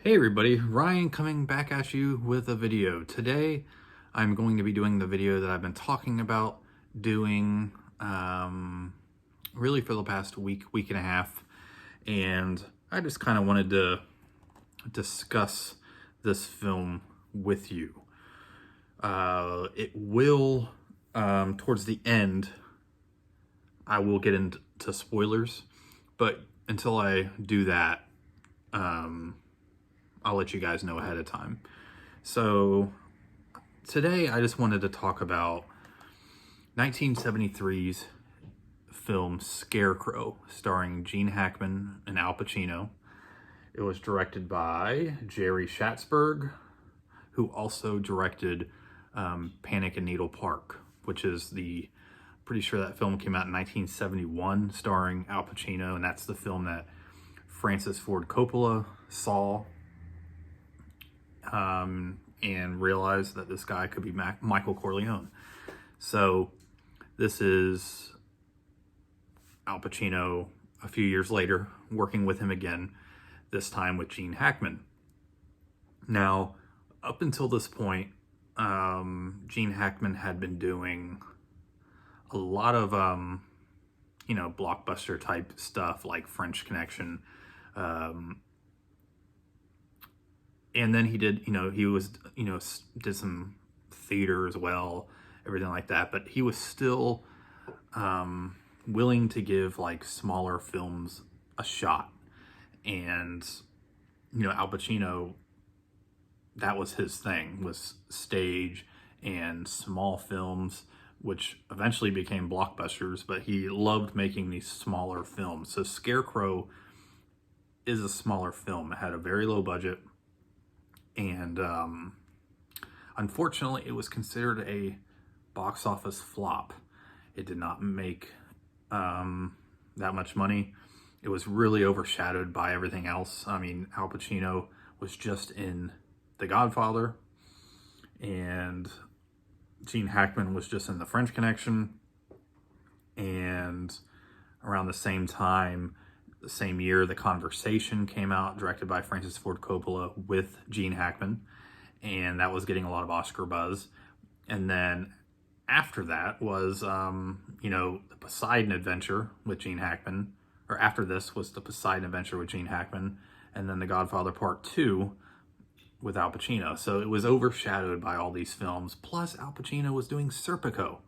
Hey everybody, Ryan coming back at you with a video. Today I'm going to be doing the video that I've been talking about doing really for the past week and a half, and I just kind of wanted to discuss this film with you. It will, towards the end, I will get into spoilers, but until I do that, I'll let you guys know ahead of time. So today I just wanted to talk about 1973's film Scarecrow, starring Gene Hackman and Al Pacino. It was directed by Jerry Schatzberg, who also directed Panic in Needle Park, which is pretty sure that film came out in 1971, starring Al Pacino, and that's the film that Francis Ford Coppola saw and realized that this guy could be Michael Corleone. So this is Al Pacino a few years later, working with him again, this time with Gene Hackman. Now, up until this point, Gene Hackman had been doing a lot of, blockbuster type stuff like French Connection, and then he did, did some theater as well, everything like that. But he was still willing to give like smaller films a shot. And, Al Pacino, that was his thing, was stage and small films, which eventually became blockbusters, but he loved making these smaller films. So Scarecrow is a smaller film. It had a very low budget. And unfortunately, it was considered a box office flop. It did not make that much money. It was really overshadowed by everything else. I mean, Al Pacino was just in The Godfather, and Gene Hackman was just in The French Connection. And around the same time, the same year, The Conversation came out, directed by Francis Ford Coppola with Gene Hackman, and that was getting a lot of Oscar buzz. And then after that was, The Poseidon Adventure with Gene Hackman, or after this was The Poseidon Adventure with Gene Hackman, and then The Godfather Part 2 with Al Pacino. So it was overshadowed by all these films, plus Al Pacino was doing Serpico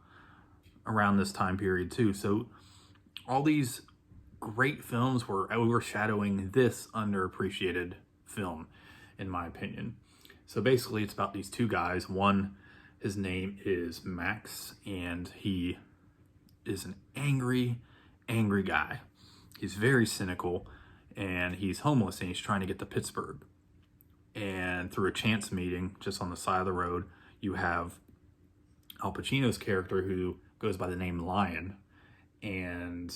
around this time period too. So all these great films were overshadowing this underappreciated film, in my opinion. So basically, it's about these two guys. One, his name is Max, and he is an angry guy. He's very cynical, and he's homeless, and he's trying to get to Pittsburgh. And through a chance meeting just on the side of the road, you have Al Pacino's character, who goes by the name Lion, and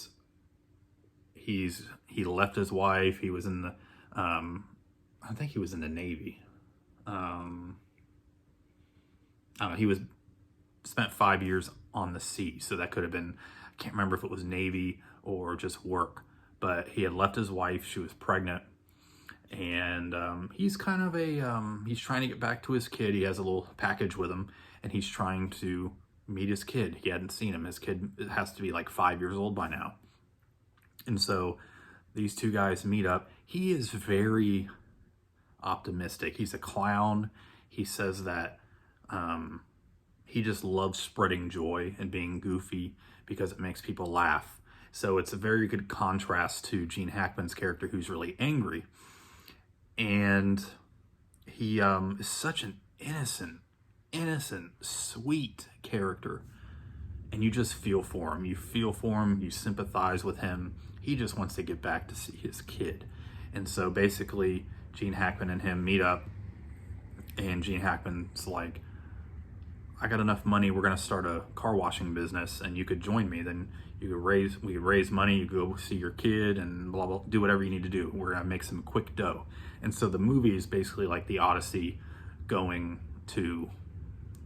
he left his wife. He was in the, I think he was in the Navy. I don't know, he spent 5 years on the sea. So that could have been, I can't remember if it was Navy or just work, but he had left his wife. She was pregnant. And he's kind of he's trying to get back to his kid. He has a little package with him, and he's trying to meet his kid. He hadn't seen him. His kid has to be like 5 years old by now. And so these two guys meet up. He is very optimistic. He's a clown. He says that he just loves spreading joy and being goofy because it makes people laugh. So it's a very good contrast to Gene Hackman's character, who's really angry. And he is such an innocent, sweet character. And you just feel for him. You feel for him. You sympathize with him. He just wants to get back to see his kid. And so basically, Gene Hackman and him meet up. And Gene Hackman's like, I got enough money. We're going to start a car washing business, and you could join me. Then we could raise money. You go see your kid and blah, blah, do whatever you need to do. We're going to make some quick dough. And so the movie is basically like the Odyssey going to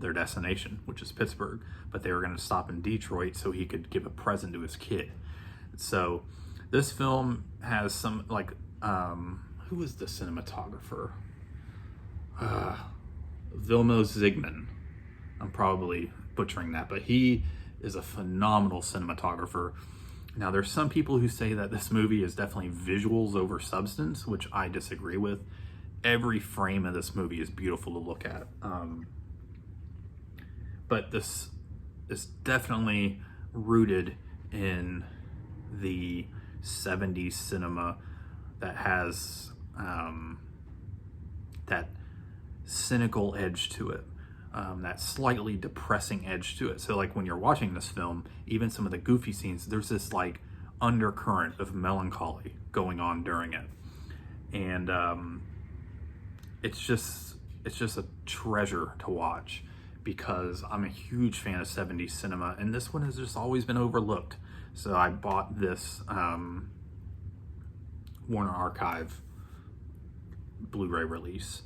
their destination, which is Pittsburgh, but they were going to stop in Detroit so he could give a present to his kid. So this film has some who was the cinematographer? Vilmos Zsigmondt. I'm probably butchering that, but he is a phenomenal cinematographer. Now, there's some people who say that this movie is definitely visuals over substance, which I disagree with. Every frame of this movie is beautiful to look at. But this is definitely rooted in the 70s cinema that has that cynical edge to it, that slightly depressing edge to it. So like when you're watching this film, even some of the goofy scenes, there's this like undercurrent of melancholy going on during it. And it's just a treasure to watch, because I'm a huge fan of 70s cinema, and this one has just always been overlooked. So I bought this Warner Archive Blu-ray release.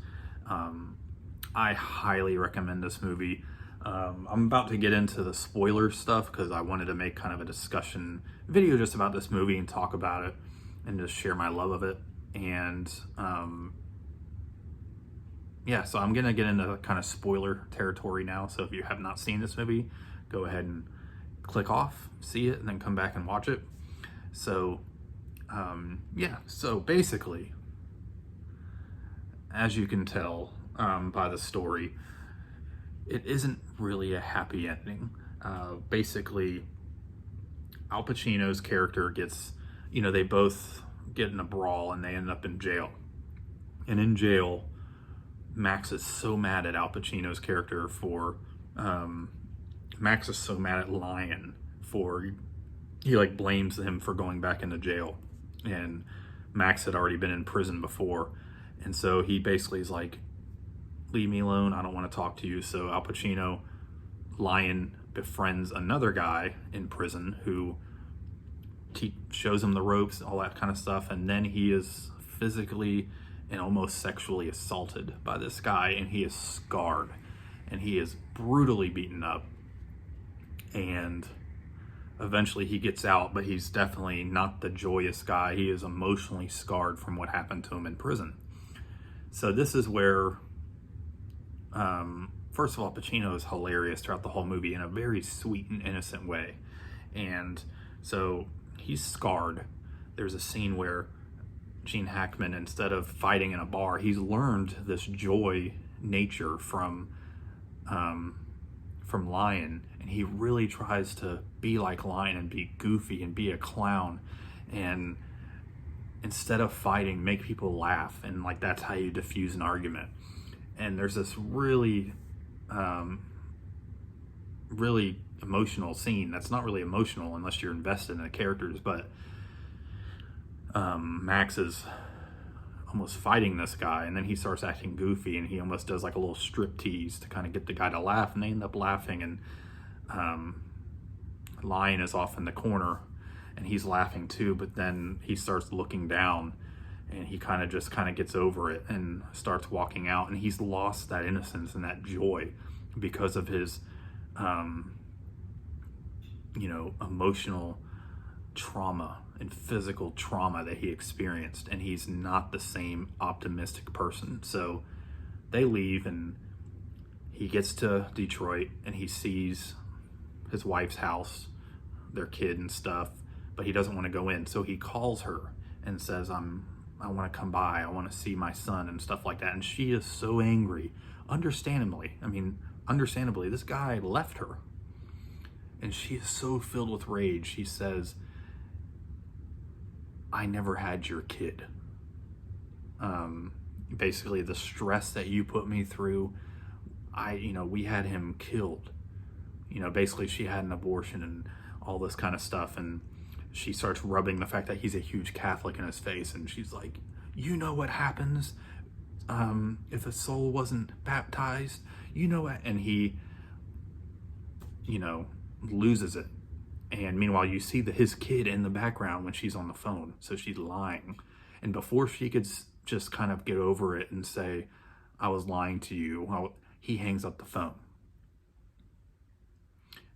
I highly recommend this movie. I'm about to get into the spoiler stuff because I wanted to make kind of a discussion video just about this movie and talk about it and just share my love of it. And yeah, so I'm gonna get into kind of spoiler territory now. So if you have not seen this movie, go ahead and click off, see it, and then come back and watch it. So yeah, so basically, as you can tell by the story, it isn't really a happy ending. Basically, Al Pacino's character gets, they both get in a brawl and they end up in jail. And in jail, Max is so mad at Al Pacino's character for, Max is so mad at Lion for, he like blames him for going back into jail. And Max had already been in prison before. And so he basically is like, leave me alone, I don't want to talk to you. So Al Pacino, Lion befriends another guy in prison who shows him the ropes, all that kind of stuff. And then he is physically and almost sexually assaulted by this guy, and he is scarred and he is brutally beaten up. And eventually he gets out, but he's definitely not the joyous guy. He is emotionally scarred from what happened to him in prison. So this is where, first of all, Pacino is hilarious throughout the whole movie in a very sweet and innocent way. And so he's scarred. There's a scene where Gene Hackman, instead of fighting in a bar, he's learned this joy nature from Lion, and he really tries to be like Lion and be goofy and be a clown, and instead of fighting, make people laugh, and like that's how you diffuse an argument. And there's this really really emotional scene that's not really emotional unless you're invested in the characters, but Max is almost fighting this guy, and then he starts acting goofy, and he almost does like a little strip tease to kind of get the guy to laugh, and they end up laughing. And Lion is off in the corner and he's laughing too, but then he starts looking down and he kind of gets over it and starts walking out, and he's lost that innocence and that joy because of his emotional trauma and physical trauma that he experienced, and he's not the same optimistic person. So they leave, and he gets to Detroit and he sees his wife's house, their kid and stuff, but he doesn't want to go in. So he calls her and says, I want to come by, I want to see my son and stuff like that. And she is so angry, understandably. This guy left her, and she is so filled with rage. She says, I never had your kid. Basically the stress that you put me through, we had him killed. Basically she had an abortion and all this kind of stuff. And she starts rubbing the fact that he's a huge Catholic in his face. And she's like, you know what happens if a soul wasn't baptized? You know what? And he, loses it. And meanwhile, you see his kid in the background when she's on the phone. So she's lying. And before she could just kind of get over it and say, I was lying to you, he hangs up the phone.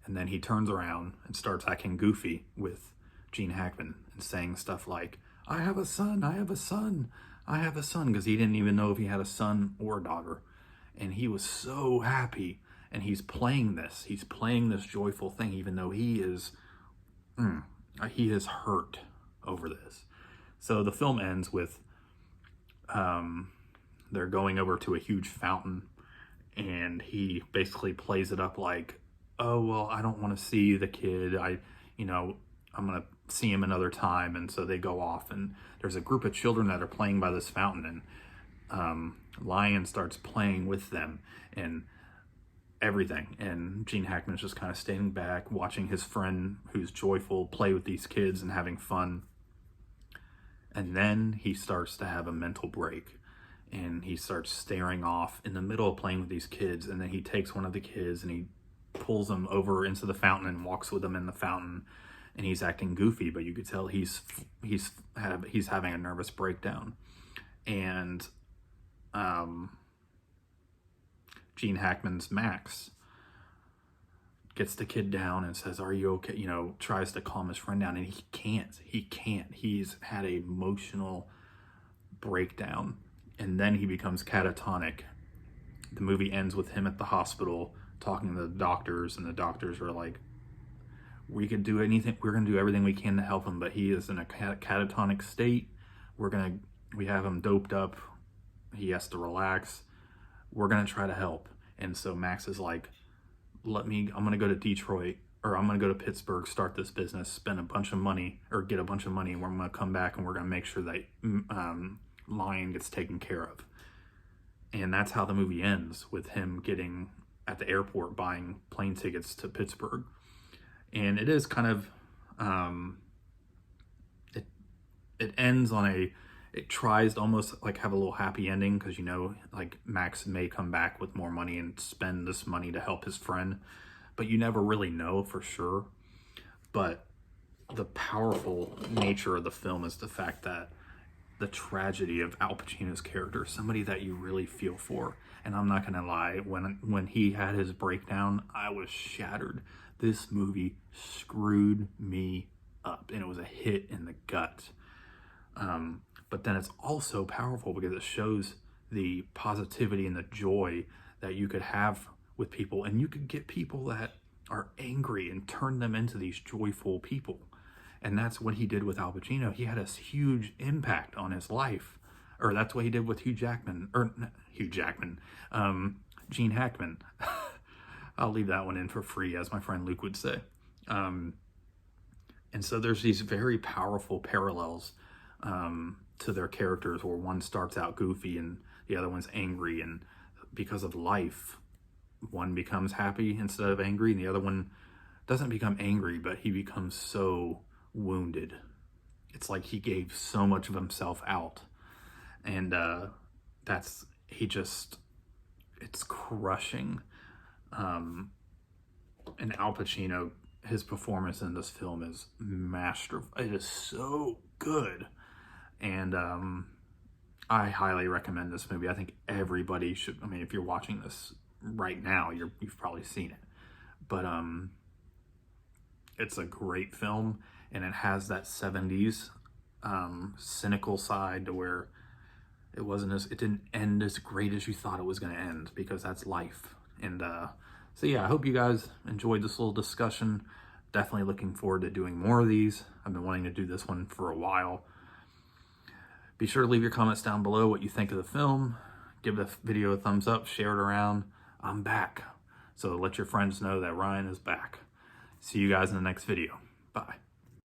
And then he turns around and starts acting goofy with Gene Hackman and saying stuff like, I have a son, I have a son, because he didn't even know if he had a son or a daughter. And he was so happy. And he's playing this joyful thing, even though he is hurt over this. So the film ends with they're going over to a huge fountain, and he basically plays it up like, oh, well, I don't want to see the kid. I'm going to see him another time. And so they go off, and there's a group of children that are playing by this fountain, and Lion starts playing with them and everything. And Gene Hackman's just kind of standing back, watching his friend, who's joyful, play with these kids and having fun. And then he starts to have a mental break, and he starts staring off in the middle of playing with these kids. And then he takes one of the kids and he pulls them over into the fountain and walks with them in the fountain. And he's acting goofy, but you could tell he's having a nervous breakdown. And Gene Hackman's Max gets the kid down and says, "Are you okay?" Tries to calm his friend down, and he can't. He's had an emotional breakdown, and then he becomes catatonic. The movie ends with him at the hospital talking to the doctors, and the doctors are like, "We could do anything. We're going to do everything we can to help him, but he is in a catatonic state. We have him doped up. He has to relax. We're going to try to help." And so Max is like, I'm going to go to Detroit, or I'm going to go to Pittsburgh, start this business, spend a bunch of money, or get a bunch of money, and we're going to come back and we're going to make sure that Lion gets taken care of. And that's how the movie ends, with him getting at the airport, buying plane tickets to Pittsburgh. And it is kind of, it ends on it tries to almost like have a little happy ending, because like Max may come back with more money and spend this money to help his friend, but you never really know for sure. But the powerful nature of the film is the fact that the tragedy of Al Pacino's character, somebody that you really feel for. And I'm not gonna lie, when he had his breakdown, I was shattered. This movie screwed me up, and it was a hit in the gut. But then it's also powerful because it shows the positivity and the joy that you could have with people, and you could get people that are angry and turn them into these joyful people. And that's what he did with Al Pacino. He had a huge impact on his life, or that's what he did with Gene Hackman. I'll leave that one in for free, as my friend Luke would say. And so there's these very powerful parallels to their characters, where one starts out goofy and the other one's angry, and because of life, one becomes happy instead of angry, and the other one doesn't become angry, but he becomes so wounded. It's like he gave so much of himself out, and it's crushing. And Al Pacino, his performance in this film is masterful. It is so good. And I highly recommend this movie. I think everybody should. I mean, if you're watching this right now, you've probably seen it. But it's a great film, and it has that 70s cynical side, to where it didn't end as great as you thought it was going to end, because that's life. And so yeah, I hope you guys enjoyed this little discussion. Definitely looking forward to doing more of these. I've been wanting to do this one for a while. Be sure to leave your comments down below what you think of the film. Give the video a thumbs up, share it around. I'm back. So let your friends know that Ryan is back. See you guys in the next video. Bye.